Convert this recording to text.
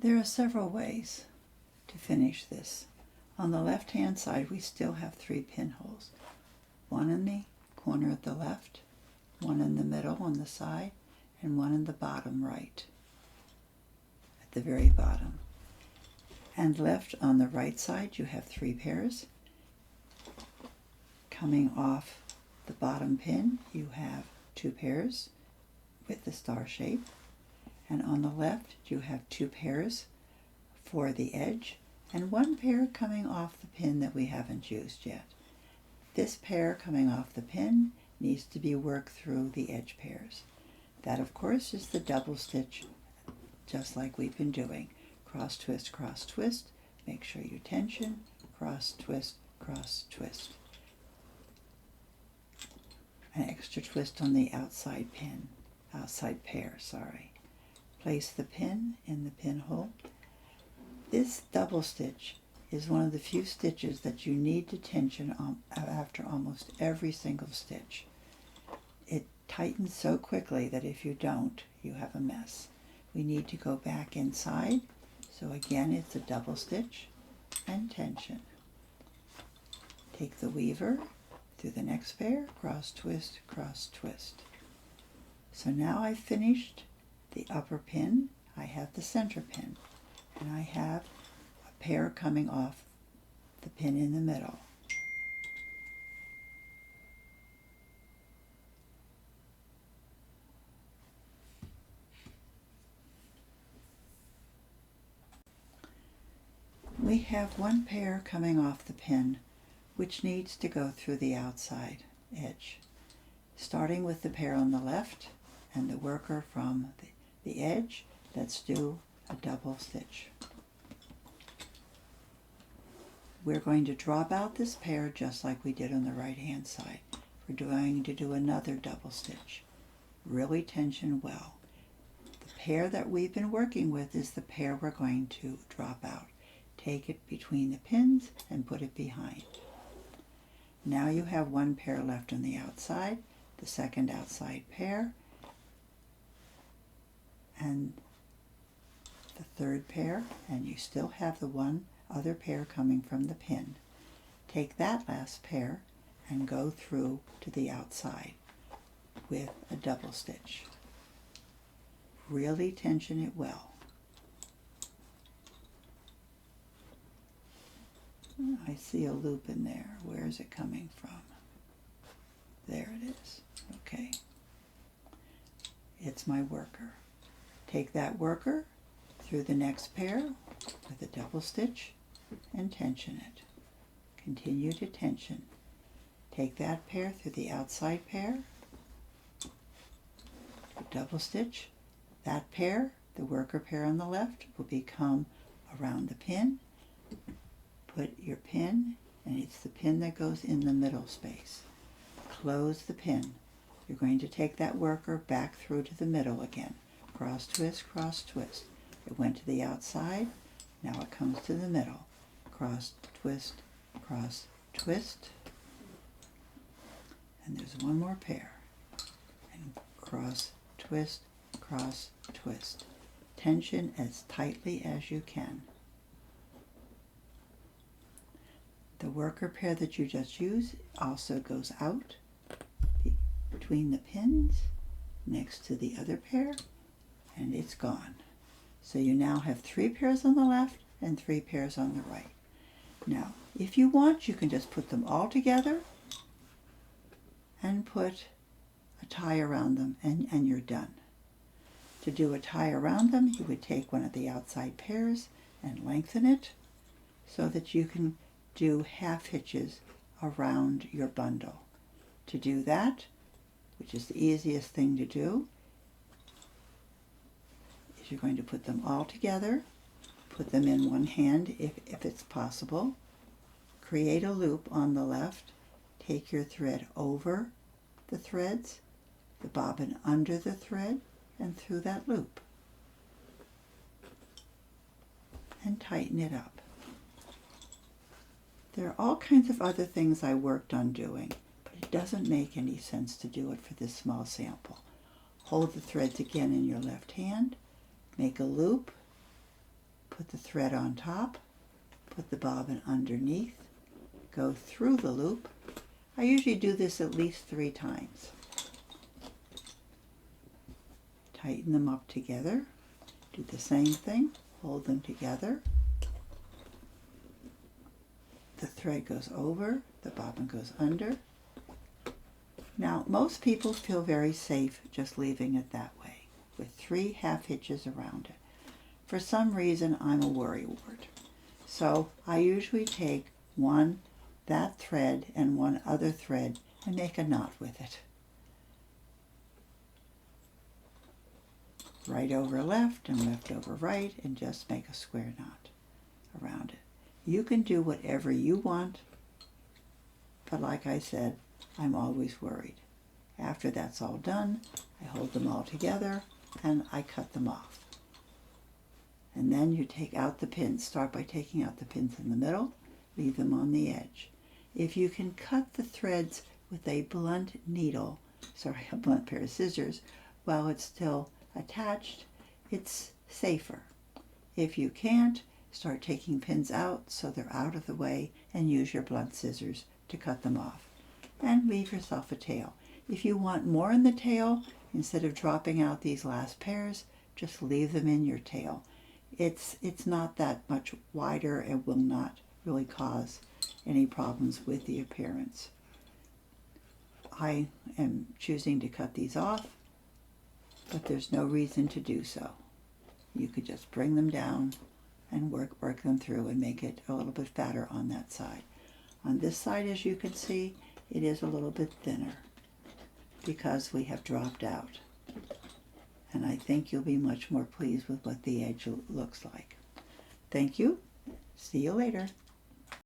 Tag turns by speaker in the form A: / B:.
A: There are several ways to finish this. On the left hand side we still have 3 pinholes. One in the corner at the left, one in the middle on the side, and one in the bottom right, at the very bottom. And left on the right side you have 3 pairs. Coming off the bottom pin you have 2 pairs with the star shape, and on the left you have 2 pairs for the edge and 1 pair coming off the pin that we haven't used yet. This pair coming off the pin needs to be worked through the edge pairs. That of course is the double stitch, just like we've been doing. Cross twist, make sure you tension, cross twist, an extra twist on the outside pair. Place the pin in the pinhole. This double stitch is one of the few stitches that you need to tension after almost every single stitch. It tightens so quickly that if you don't, you have a mess. We need to go back inside, so again it's a double stitch and tension. Take the weaver through the next pair, cross twist. So now I've finished the upper pin. I have the center pin, and I have a pair coming off the pin in the middle. We have 1 pair coming off the pin which needs to go through the outside edge. Starting with the pair on the left and the worker from the edge, let's do a double stitch. We're going to drop out this pair just like we did on the right hand side. We're going to do another double stitch. Really tension well. The pair that we've been working with is the pair we're going to drop out. Take it between the pins and put it behind. Now you have 1 pair left on the outside, the second outside pair, and the third pair, and you still have the 1 other pair coming from the pin. Take that last pair and go through to the outside with a double stitch. Really tension it well. I see a loop in there. Where is it coming from? There it is. Okay. It's my worker. Take that worker through the next pair with a double stitch and tension it. Continue to tension. Take that pair through the outside pair, double stitch. That pair, the worker pair on the left, will become around the pin. Put your pin, and it's the pin that goes in the middle space. Close the pin. You're going to take that worker back through to the middle again. Cross twist. It went to the outside, now it comes to the middle. Cross twist. And there's 1 more pair. And cross twist. Tension as tightly as you can. The worker pair that you just used also goes out between the pins next to the other pair, and it's gone. So you now have 3 pairs on the left and 3 pairs on the right. Now, if you want, you can just put them all together and put a tie around them, and you're done. To do a tie around them, you would take one of the outside pairs and lengthen it so that you can do half hitches around your bundle. To do that, which is the easiest thing to do, is you're going to put them all together, put them in one hand if it's possible, create a loop on the left, take your thread over the threads, the bobbin under the thread, and through that loop, and tighten it up. There are all kinds of other things I worked on doing, but it doesn't make any sense to do it for this small sample. Hold the threads again in your left hand, make a loop, put the thread on top, put the bobbin underneath, go through the loop. I usually do this at least 3 times. Tighten them up together. Do the same thing. Hold them together. The thread goes over, the bobbin goes under. Now, most people feel very safe just leaving it that way, with 3 half hitches around it. For some reason, I'm a worrywart. So I usually take that thread and one other thread and make a knot with it. Right over left and left over right, and just make a square knot around it. You can do whatever you want, but like I said, I'm always worried. After that's all done, I hold them all together and I cut them off. And then you take out the pins. Start by taking out the pins in the middle, leave them on the edge. If you can cut the threads with a blunt needle, a blunt pair of scissors, while it's still attached, it's safer. If you can't, start taking pins out so they're out of the way and use your blunt scissors to cut them off. And leave yourself a tail. If you want more in the tail, instead of dropping out these last pairs, just leave them in your tail. It's not that much wider and will not really cause any problems with the appearance. I am choosing to cut these off, but there's no reason to do so. You could just bring them down and work them through and make it a little bit fatter on that side. On this side, as you can see, it is a little bit thinner because we have dropped out. And I think you'll be much more pleased with what the edge looks like. Thank you. See you later.